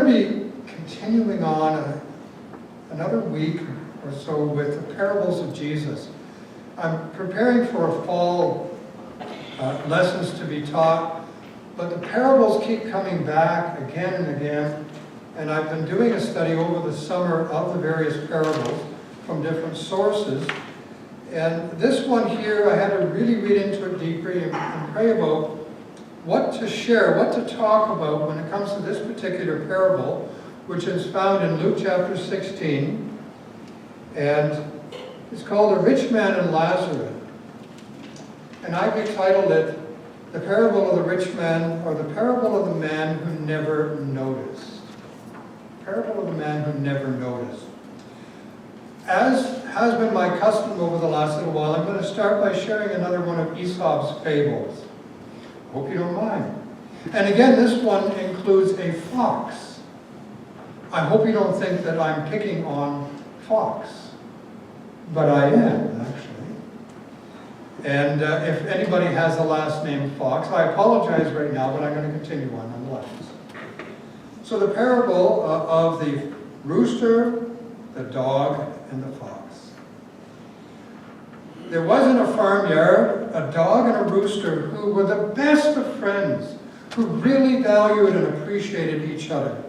to be continuing on another week or so with the parables of Jesus. I'm preparing for a fall lessons to be taught, but the parables keep coming back again and again, and I've been doing a study over the summer of the various parables from different sources. And this one here, I had to really read into it deeply and pray about what to share, what to talk about when it comes to this particular parable, which is found in Luke chapter 16. And it's called The Rich Man and Lazarus. And I've entitled it, The Parable of the Rich Man, or The Parable of the Man Who Never Noticed. Parable of the Man Who Never Noticed. As has been my custom over the last little while, I'm going to start by sharing another one of Aesop's fables. Hope you don't mind. And again, this one includes a fox. I hope you don't think that I'm picking on Fox, but I am, actually. And if anybody has the last name Fox, I apologize right now, but I'm going to continue on nonetheless. So the parable of the rooster, the dog, and the fox. There was in a farmyard a dog and a rooster who were the best of friends, who really valued and appreciated each other.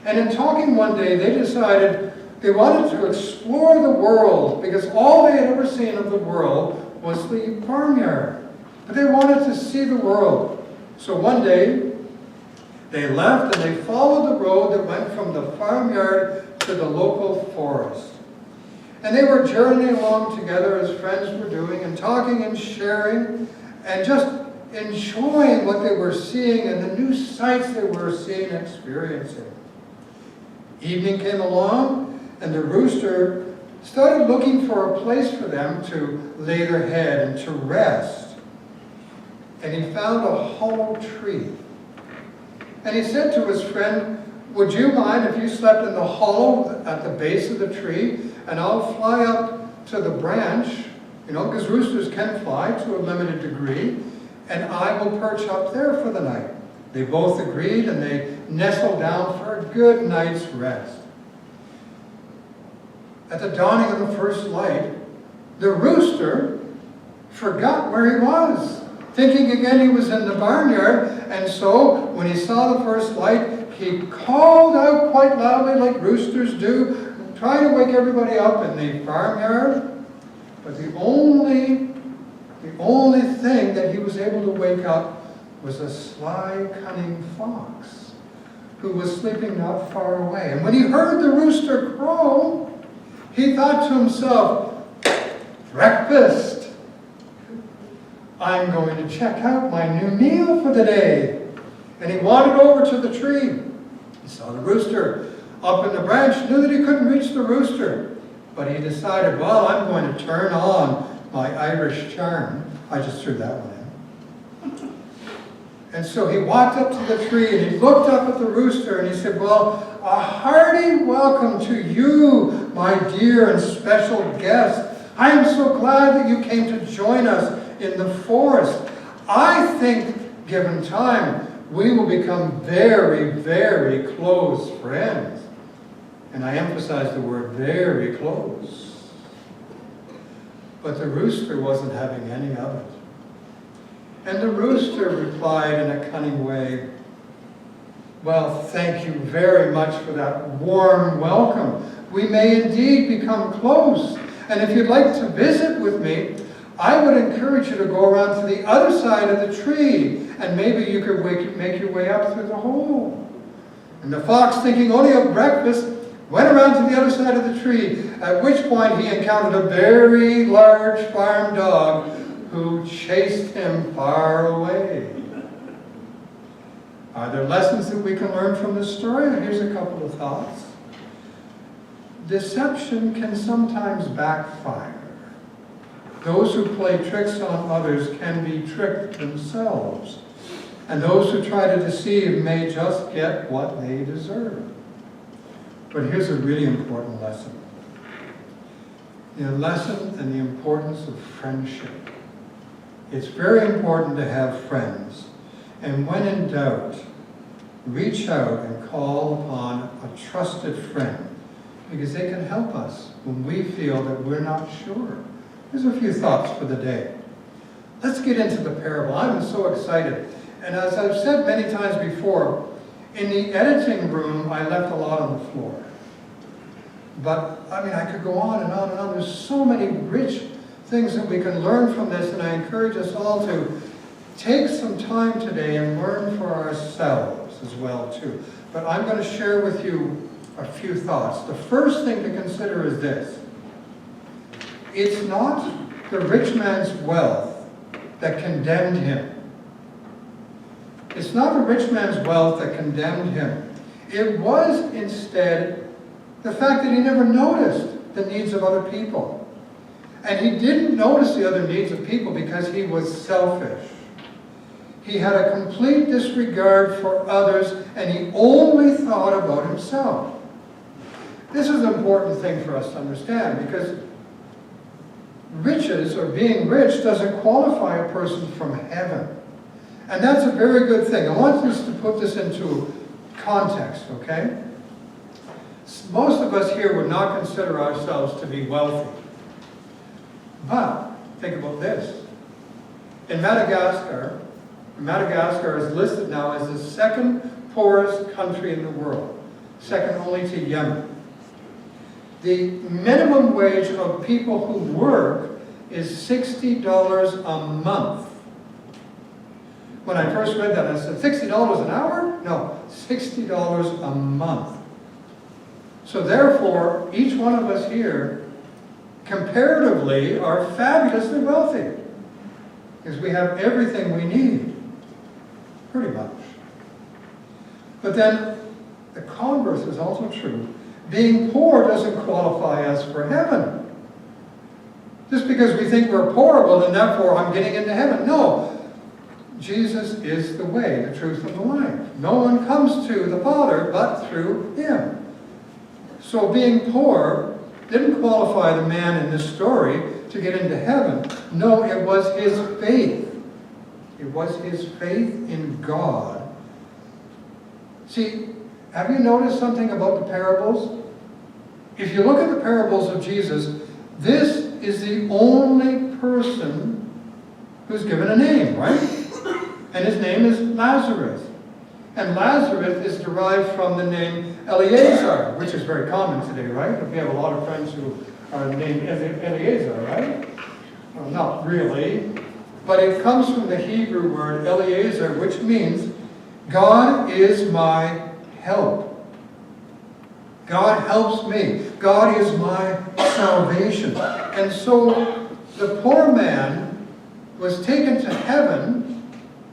And in talking one day, they decided they wanted to explore the world, because all they had ever seen of the world was the farmyard. But they wanted to see the world. So one day, they left and they followed the road that went from the farmyard to the local forest. And they were journeying along together as friends were doing, and talking and sharing, and just enjoying what they were seeing and the new sights they were seeing and experiencing. Evening came along, and the rooster started looking for a place for them to lay their head and to rest. And he found a hollow tree. And he said to his friend, "Would you mind if you slept in the hollow at the base of the tree, and I'll fly up to the branch," because roosters can fly to a limited degree, "and I will perch up there for the night." They both agreed, and they nestled down for a good night's rest. At the dawning of the first light, the rooster forgot where he was, thinking again he was in the barnyard, and so when he saw the first light, he called out quite loudly like roosters do, trying to wake everybody up in the farmyard. But the only thing that he was able to wake up was a sly, cunning fox who was sleeping not far away. And when he heard the rooster crow, he thought to himself, "Breakfast! I'm going to check out my new meal for the day." And he wandered over to the tree. He saw the rooster up in the branch, knew that he couldn't reach the rooster. But he decided, well, I'm going to turn on my Irish charm. I just threw that one in. And so he walked up to the tree, and he looked up at the rooster, and he said, "Well, a hearty welcome to you, my dear and special guest. I am so glad that you came to join us in the forest. I think, given time, we will become very, very close friends." And I emphasize the word very close. But the rooster wasn't having any of it. And the rooster replied in a cunning way, "Well, thank you very much for that warm welcome. We may indeed become close. And if you'd like to visit with me, I would encourage you to go around to the other side of the tree, and maybe you could make your way up through the hole." And the fox, thinking only of breakfast, went around to the other side of the tree, at which point he encountered a very large farm dog who chased him far away. Are there lessons that we can learn from this story? Here's a couple of thoughts. Deception can sometimes backfire. Those who play tricks on others can be tricked themselves. And those who try to deceive may just get what they deserve. But here's a really important lesson. The lesson and the importance of friendship. It's very important to have friends. And when in doubt, reach out and call upon trusted friend, because they can help us when we feel that we're not sure. Here's a few thoughts for the day. Let's get into the parable. I'm so excited. And as I've said many times before, in the editing room, I left a lot on the floor. But, I could go on and on and on. There's so many rich things that we can learn from this, and I encourage us all to take some time today and learn for ourselves as well, too. But I'm going to share with you a few thoughts. The first thing to consider is this. It's not the rich man's wealth that condemned him. It's not the rich man's wealth that condemned him. It was instead the fact that he never noticed the needs of other people. And he didn't notice the other needs of people because he was selfish. He had a complete disregard for others, and he only thought about himself. This is an important thing for us to understand, because riches, or being rich, doesn't qualify a person from heaven. And that's a very good thing. I want us to put this into context, okay? Most of us here would not consider ourselves to be wealthy. But think about this. In Madagascar is listed now as the second poorest country in the world, second only to Yemen. The minimum wage of people who work is $60 a month. When I first read that, I said, $60 an hour? No, $60 a month. So therefore, each one of us here, comparatively, are fabulously wealthy, because we have everything we need. Pretty much. But then the converse is also true. Being poor doesn't qualify us for heaven. Just because we think we're poor, well then therefore I'm getting into heaven. No. Jesus is the way, the truth, and the life. No one comes to the Father but through him. So being poor didn't qualify the man in this story to get into heaven. No, it was his faith. It was his faith in God. See, have you noticed something about the parables? If you look at the parables of Jesus, this is the only person who's given a name, right? And his name is Lazarus. And Lazarus is derived from the name Eleazar, which is very common today, right? We have a lot of friends who are named Eleazar, right? Well, not really. But it comes from the Hebrew word Eliezer, which means God is my help. God helps me. God is my salvation. And so the poor man was taken to heaven,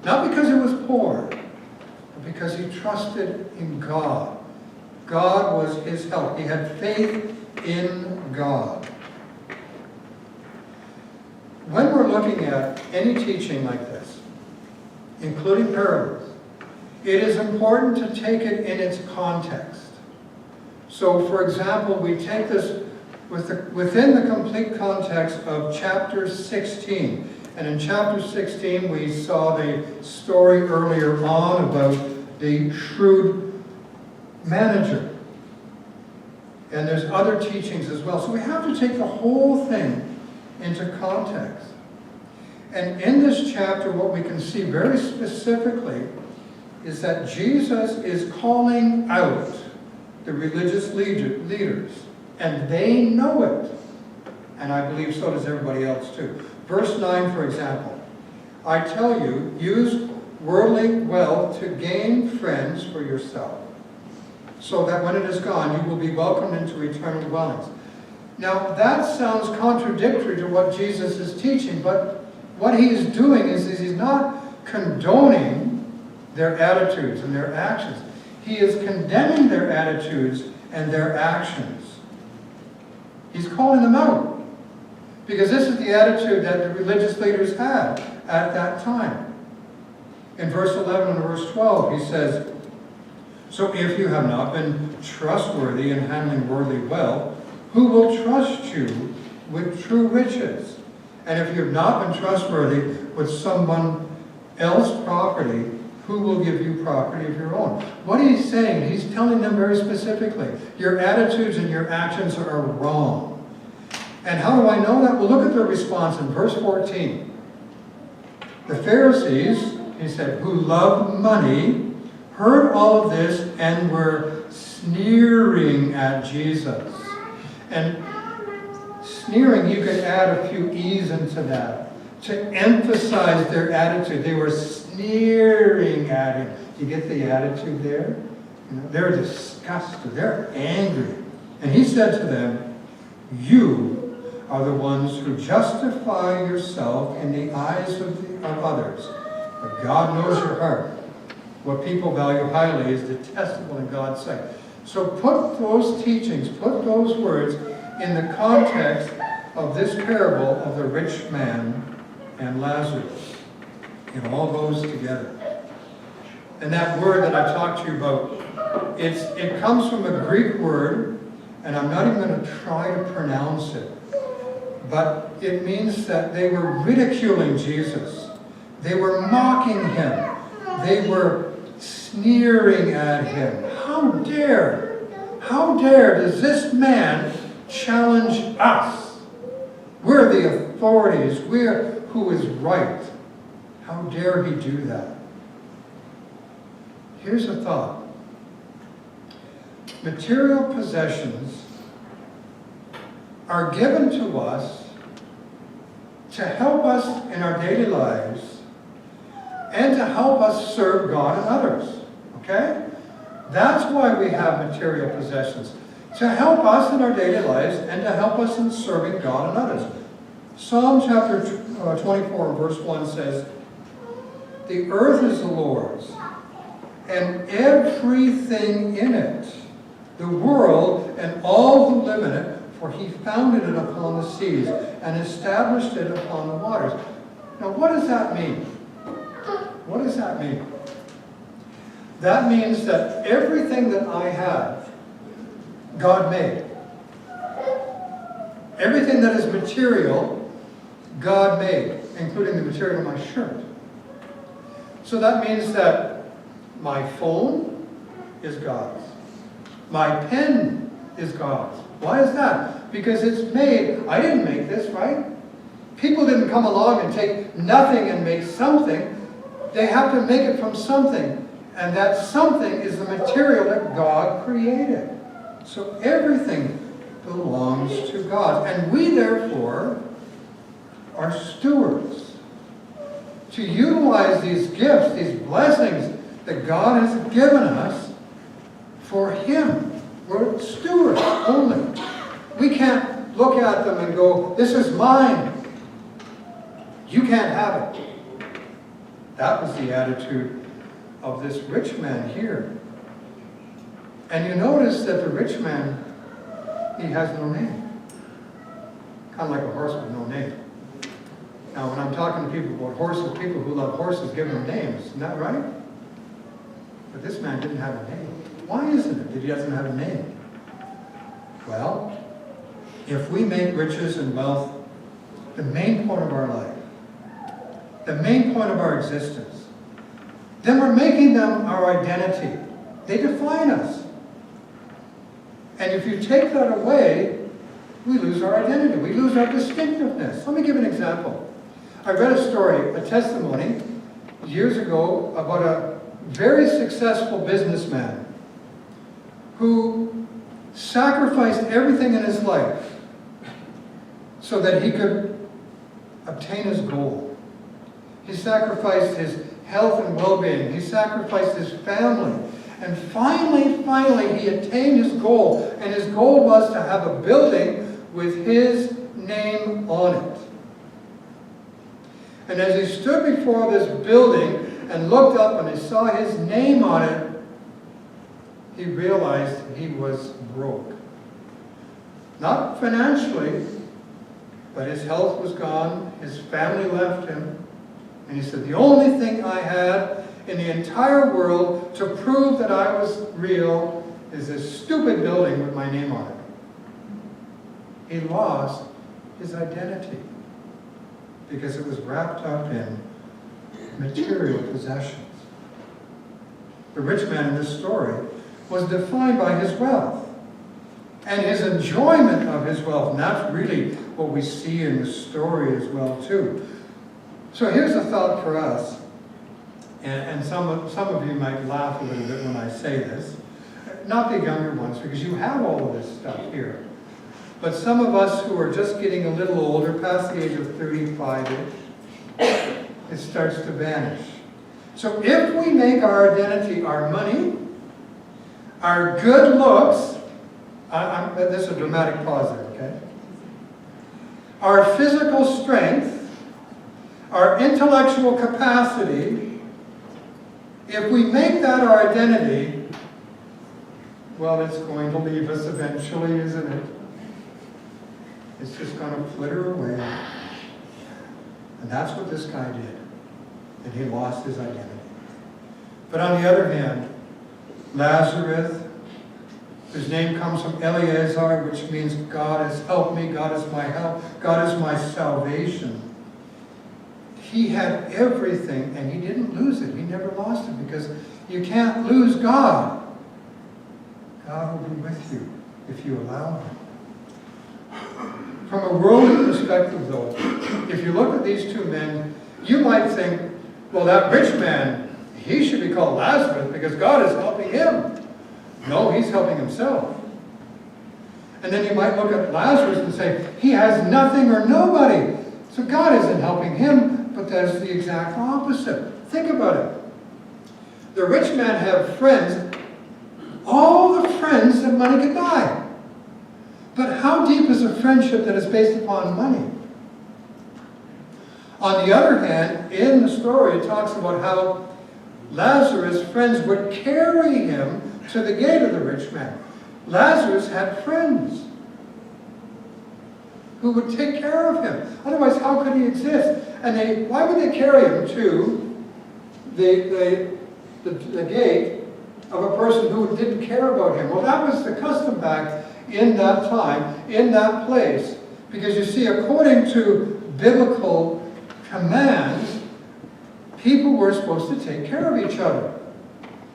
not because he was poor, but because he trusted in God. God was his help. He had faith in God. When we're looking at any teaching like this, including parables, it is important to take it in its context. So, for example, we take this within the complete context of chapter 16. And in chapter 16, we saw the story earlier on about the shrewd manager. And there's other teachings as well. So we have to take the whole thing into context. And in this chapter, what we can see very specifically is that Jesus is calling out the religious leaders, and they know it. And I believe so does everybody else too. Verse 9, for example, I tell you, use worldly wealth to gain friends for yourself, so that when it is gone, you will be welcomed into eternal dwellings. Now, that sounds contradictory to what Jesus is teaching, but what he is doing is he's not condoning their attitudes and their actions. He is condemning their attitudes and their actions. He's calling them out, because this is the attitude that the religious leaders had at that time. In verse 11 and verse 12, he says, so if you have not been trustworthy in handling worldly wealth, who will trust you with true riches? And if you have not been trustworthy with someone else's property, who who will give you property of your own? What he's saying, he's telling them very specifically, your attitudes and your actions are wrong. And how do I know that? Well, look at their response in verse 14. The Pharisees, he said, who loved money, heard all of this and were sneering at Jesus. And sneering, you could add a few E's into that to emphasize their attitude. They were sneering at him. You get the attitude there? You know, they're disgusted. They're angry. And he said to them, you are the ones who justify yourself in the eyes of others. But God knows your heart. What people value highly is detestable in God's sight. So put those teachings, put those words in the context of this parable of the rich man and Lazarus. It all goes together. And that word that I talked to you about, it comes from a Greek word, and I'm not even going to try to pronounce it. But it means that they were ridiculing Jesus. They were mocking him. They were sneering at him. How dare does this man challenge us? We're the authorities. We're who is right. How dare he do that? Here's a thought. Material possessions are given to us to help us in our daily lives and to help us serve God and others. Okay? That's why we have material possessions. To help us in our daily lives and to help us in serving God and others. Psalm chapter 24 verse 1 says, the earth is the Lord's and everything in it, the world and all who live in it, for he founded it upon the seas and established it upon the waters. Now, what does that mean? What does that mean? That means that everything that I have, God made. Everything that is material, God made, including the material of my shirt. So that means that my phone is God's. My pen is God's. Why is that? Because it's made. I didn't make this, right? People didn't come along and take nothing and make something. They have to make it from something. And that something is the material that God created. So everything belongs to God. And we, therefore, are stewards. To utilize these gifts, these blessings that God has given us for Him. We're stewards only. We can't look at them and go, this is mine. You can't have it. That was the attitude of this rich man here. And you notice that the rich man, he has no name. Kind of like a horse with no name. Now, when I'm talking to people about horses, people who love horses give them names. Isn't that right? But this man didn't have a name. Why isn't it that he doesn't have a name? Well, if we make riches and wealth the main point of our life, the main point of our existence, then we're making them our identity. They define us. And if you take that away, we lose our identity. We lose our distinctiveness. Let me give an example. I read a story, a testimony, years ago about a very successful businessman who sacrificed everything in his life so that he could obtain his goal. He sacrificed his health and well-being. He sacrificed his family. And finally, he attained his goal. And his goal was to have a building with his name on it. And as he stood before this building and looked up and he saw his name on it, he realized he was broke. Not financially, but his health was gone, his family left him, and he said, the only thing I had in the entire world to prove that I was real is this stupid building with my name on it. He lost his identity because it was wrapped up in material possessions. the rich man in this story, was defined by his wealth and his enjoyment of his wealth. And that's really what we see in the story as well, too. So here's a thought for us. And some of you might laugh a little bit when I say this. Not the younger ones, because you have all of this stuff here. But some of us who are just getting a little older, past the age of 35-ish, it starts to vanish. So if we make our identity our money, our good looks, this is a dramatic pause there, okay? Our physical strength, our intellectual capacity, if we make that our identity, well, it's going to leave us eventually, isn't it? It's just going to flitter away. And that's what this guy did. And he lost his identity. But on the other hand, Lazarus, whose name comes from Eleazar, which means God has helped me, God is my help, God is my salvation. He had everything, and he didn't lose it. He never lost it, because you can't lose God. God will be with you if you allow him. From a worldly perspective, though, if you look at these two men, you might think, well, that rich man, he should be called Lazarus because God is helping him. No, he's helping himself. And then you might look at Lazarus and say, he has nothing or nobody. So God isn't helping him. But that is the exact opposite. Think about it. The rich man had friends, all the friends that money could buy. But how deep is a friendship that is based upon money? On the other hand, in the story, it talks about how Lazarus' friends would carry him to the gate of the rich man. Lazarus had friends who would take care of him. Otherwise, how could he exist? And why would they carry him to the gate of a person who didn't care about him? Well, that was the custom back in that time, in that place. Because you see, according to biblical commands, people were supposed to take care of each other.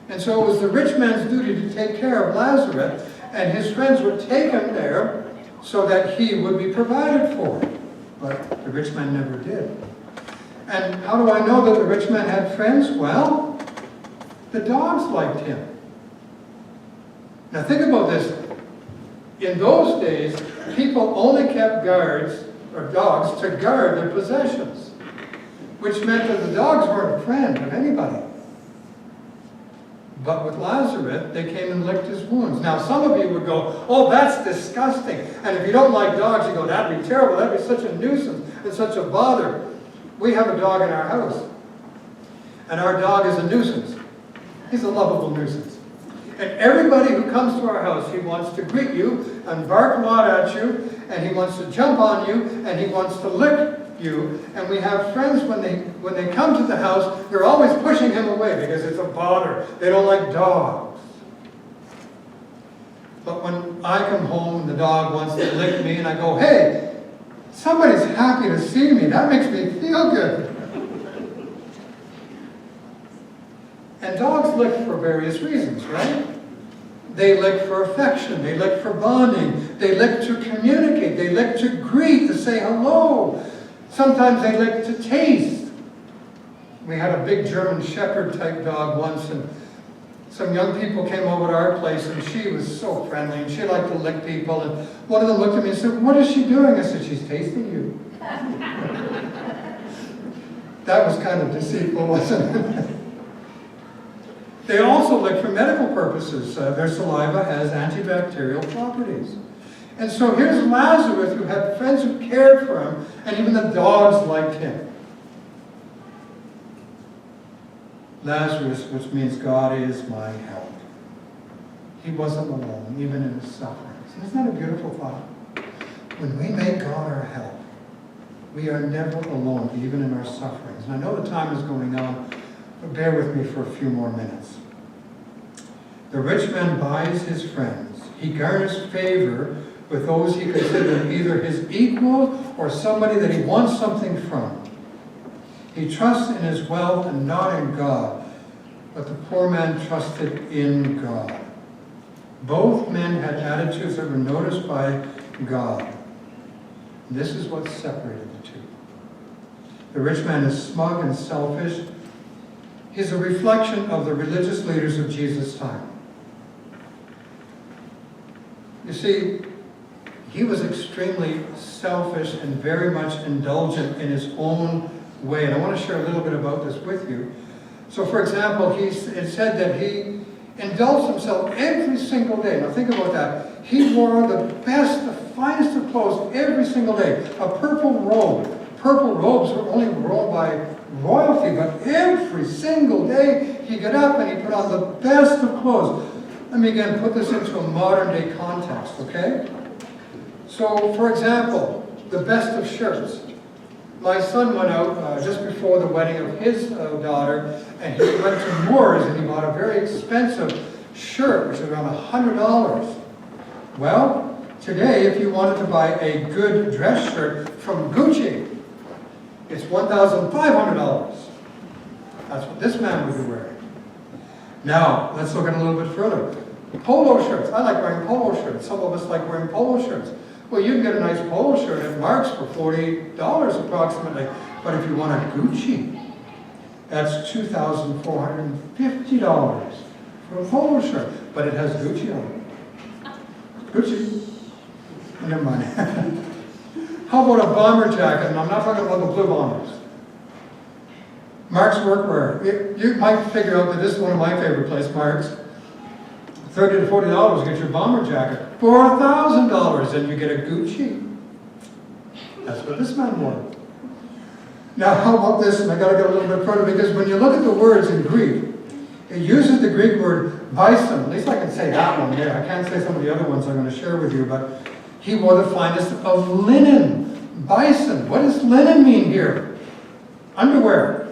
And so it was the rich man's duty to take care of Lazarus, and his friends would take him there so that he would be provided for. But the rich man never did. And how do I know that the rich man had friends? Well, the dogs liked him. Now think about this. In those days, people only kept guards, or dogs, to guard their possessions, which meant that the dogs weren't a friend of anybody. But with Lazarus, they came and licked his wounds. Now, some of you would go, oh, that's disgusting. And if you don't like dogs, you go, that'd be terrible. That'd be such a nuisance and such a bother. We have a dog in our house. And our dog is a nuisance. He's a lovable nuisance. And everybody who comes to our house, he wants to greet you and bark a lot at you. And he wants to jump on you. And he wants to lick you. And we have friends, when they come to the house, they're always pushing him away because it's a bother. They don't like dogs. But when I come home and the dog wants to lick me and I go, hey, somebody's happy to see me. That makes me feel good. And dogs lick for various reasons, right? They lick for affection. They lick for bonding. They lick to communicate. They lick to greet, to say hello. Sometimes they lick to taste. We had a big German Shepherd type dog once, and some young people came over to our place, and she was so friendly, and she liked to lick people. And one of them looked at me and said, what is she doing? I said, she's tasting you. That was kind of deceitful, wasn't it? They also lick for medical purposes. Their saliva has antibacterial properties. And so here's Lazarus, who had friends who cared for him, and even the dogs liked him. Lazarus, which means God is my help. He wasn't alone, even in his sufferings. Isn't that a beautiful thought? When we make God our help, we are never alone, even in our sufferings. And I know the time is going on, but bear with me for a few more minutes. The rich man buys his friends. He garners favor with those he considers either his equal or somebody that he wants something from. He trusts in his wealth and not in God. but the poor man trusted in God. Both men had attitudes that were noticed by God. This is what separated the two. The rich man is smug and selfish. He's a reflection of the religious leaders of Jesus' time. You see, he was extremely selfish and very much indulgent in his own way. And I want to share a little bit about this with you. So, for example, it said that he indulged himself every single day. Now, think about that. He wore the best, the finest of clothes every single day. A purple robe. Purple robes were only worn by royalty, but every single day he got up and he put on the best of clothes. Let me again put this into a modern day context, okay? So, for example, the best of shirts. My son went out just before the wedding of his daughter, and he went to Moore's and he bought a very expensive shirt, which is around $100. Well, today, if you wanted to buy a good dress shirt from Gucci, it's $1,500. That's what this man would be wearing. Now, let's look at it a little bit further. Polo shirts. I like wearing polo shirts. Some of us like wearing polo shirts. Well, you can get a nice polo shirt at Mark's for $40 approximately. But if you want a Gucci, that's $2,450 for a polo shirt. But it has Gucci on it. Gucci. Never mind. How about a bomber jacket? And I'm not talking about the blue bombers. Mark's workwear. You might figure out that this is one of my favorite places, Mark's. $30 to $40 to get your bomber jacket. For $1,000, and you get a Gucci. That's what this man wore. Now, how about this? And I got to go a little bit further, because when you look at the words in Greek, it uses the Greek word bison. At least I can say that one there. I can't say some of the other ones I'm going to share with you, but he wore the finest of linen. Bison. What does linen mean here? Underwear.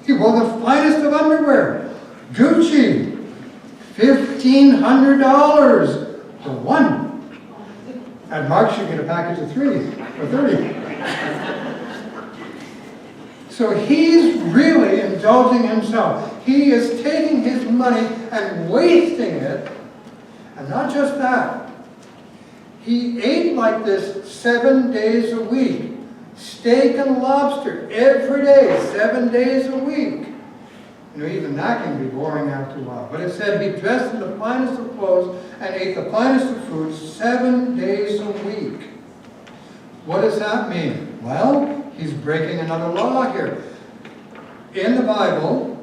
He wore the finest of underwear. Gucci. $1,500 for one. At Mark's, you get a package of 3 for $30. So he's really indulging himself. He is taking his money and wasting it. And not just that. He ate like this 7 days a week. Steak and lobster every day, 7 days a week. You know, even that can be boring after a while. But it said he dressed in the finest of clothes and ate the finest of food 7 days a week. What does that mean? Well, he's breaking another law here. In the Bible,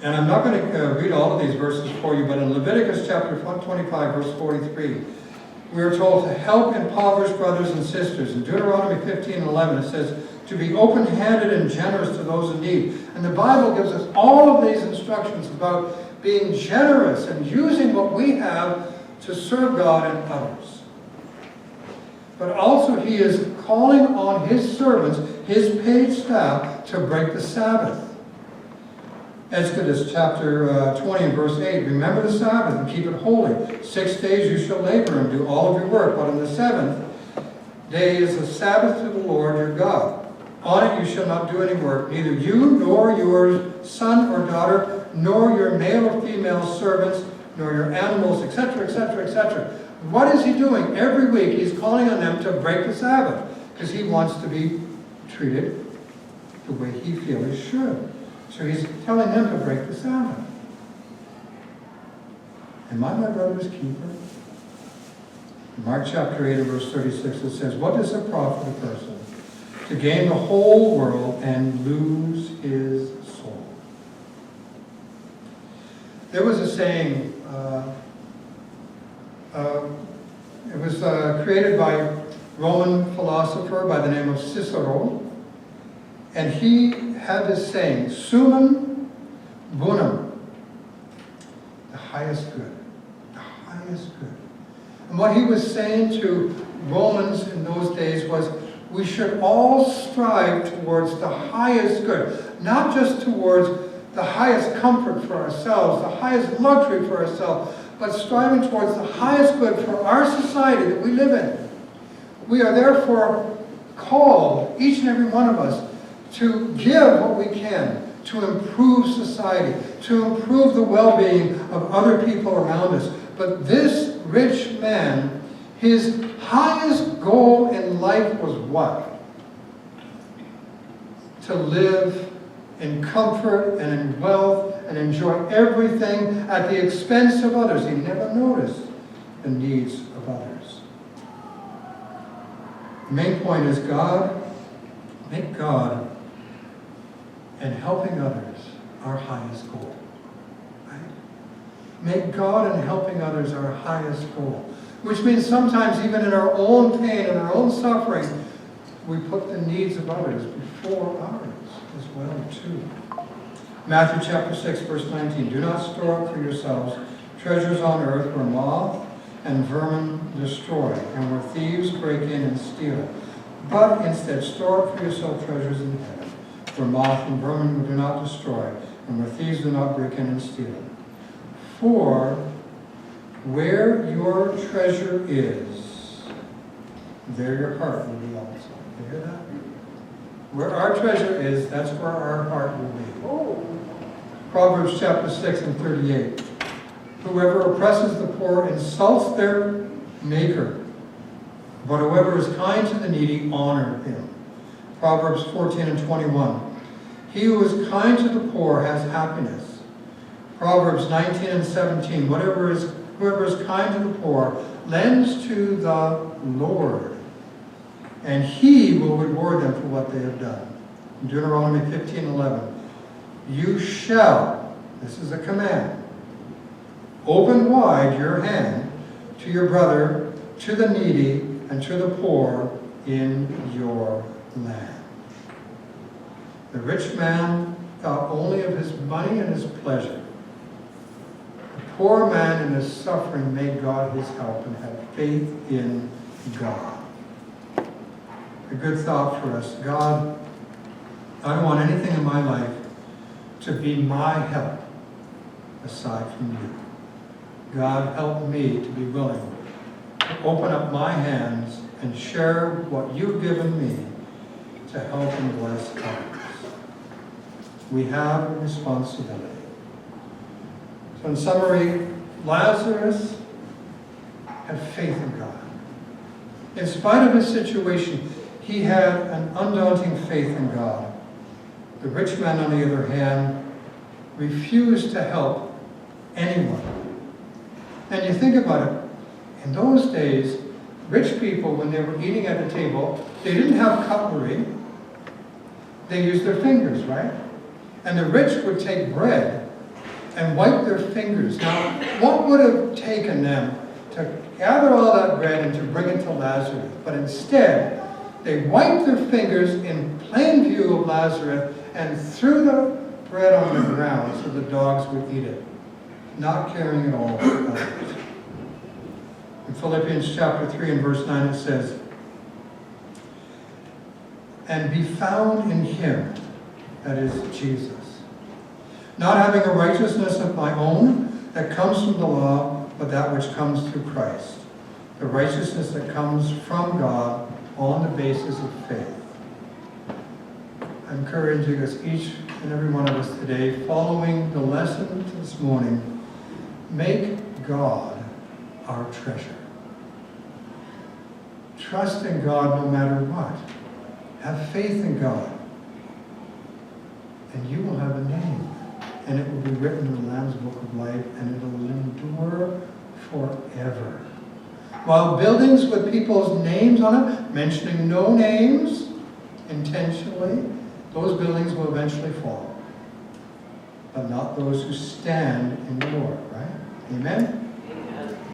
and I'm not going to read all of these verses for you, but in Leviticus chapter 25, verse 43, we are told to help impoverished brothers and sisters. In Deuteronomy 15:11, it says, to be open-handed and generous to those in need. And the Bible gives us all of these instructions about being generous and using what we have to serve God and others. But also he is calling on his servants, his paid staff, to break the Sabbath. Exodus chapter 20 and verse 8, remember the Sabbath and keep it holy. 6 days you shall labor and do all of your work, but on the 7th day is the Sabbath to the Lord your God. On it you shall not do any work, neither you nor your son or daughter, nor your male or female servants, nor your animals, etc., etc., etc. What is he doing? Every week he's calling on them to break the Sabbath, because he wants to be treated the way he feels he should. So he's telling them to break the Sabbath. Am I my brother's keeper? In Mark chapter 8 and verse 36 it says, what does it profit a person to gain the whole world and lose his soul? There was a saying, it was created by a Roman philosopher by the name of Cicero, and he had this saying, summum bonum, the highest good, the highest good. And what he was saying to Romans in those days was, we should all strive towards the highest good, not just towards the highest comfort for ourselves, the highest luxury for ourselves, but striving towards the highest good for our society that we live in. We are therefore called, each and every one of us, to give what we can to improve society, to improve the well-being of other people around us. But this rich man, his highest goal in life was what? To live in comfort and in wealth and enjoy everything at the expense of others. He never noticed the needs of others. The main point is make God and helping others our highest goal. Right? Make God and helping others our highest goal. Which means sometimes even in our own pain and our own suffering, we put the needs of others before ours as well too. Matthew chapter 6, verse 19. Do not store up for yourselves treasures on earth where moth and vermin destroy, and where thieves break in and steal. But instead store up for yourself treasures in heaven, where moth and vermin do not destroy, and where thieves do not break in and steal. For where your treasure is, there your heart will be also. You hear that? Where our treasure is, that's where our heart will be. Proverbs chapter 6 and 38. Whoever oppresses the poor insults their maker, but whoever is kind to the needy honors him. Proverbs 14 and 21. He who is kind to the poor has happiness. Proverbs 19 and 17. Whoever is kind to the poor lends to the Lord, and he will reward them for what they have done. Deuteronomy 15:11. You shall, this is a command, open wide your hand to your brother, to the needy, and to the poor in your land. The rich man thought only of his money and his pleasure. The poor man in his suffering made God his help and had faith in God. A good thought for us. God, I don't want anything in my life to be my help aside from you. God, help me to be willing to open up my hands and share what you've given me to help and bless others. We have a responsibility. So in summary, Lazarus had faith in God. In spite of his situation, he had an undaunting faith in God. The rich man, on the other hand, refused to help anyone. And you think about it, in those days, rich people, when they were eating at a table, they didn't have cutlery. They used their fingers, right? And the rich would take bread and wipe their fingers. Now, what would have taken them to gather all that bread and to bring it to Lazarus? But instead, they wiped their fingers in plain view of Lazarus and threw the bread on the ground so the dogs would eat it, not caring at all for others. In Philippians chapter 3 and verse 9 it says, and be found in him, that is Jesus, not having a righteousness of my own that comes from the law, but that which comes through Christ, the righteousness that comes from God on the basis of faith. I encourage you, as each and every one of us today, following the lesson this morning, make God our treasure. Trust in God no matter what. Have faith in God. And you will have a name. And it will be written in the Lamb's Book of Life, and it will endure forever. While buildings with people's names on it, mentioning no names intentionally, those buildings will eventually fall. But not those who stand in the Lord, right? Amen?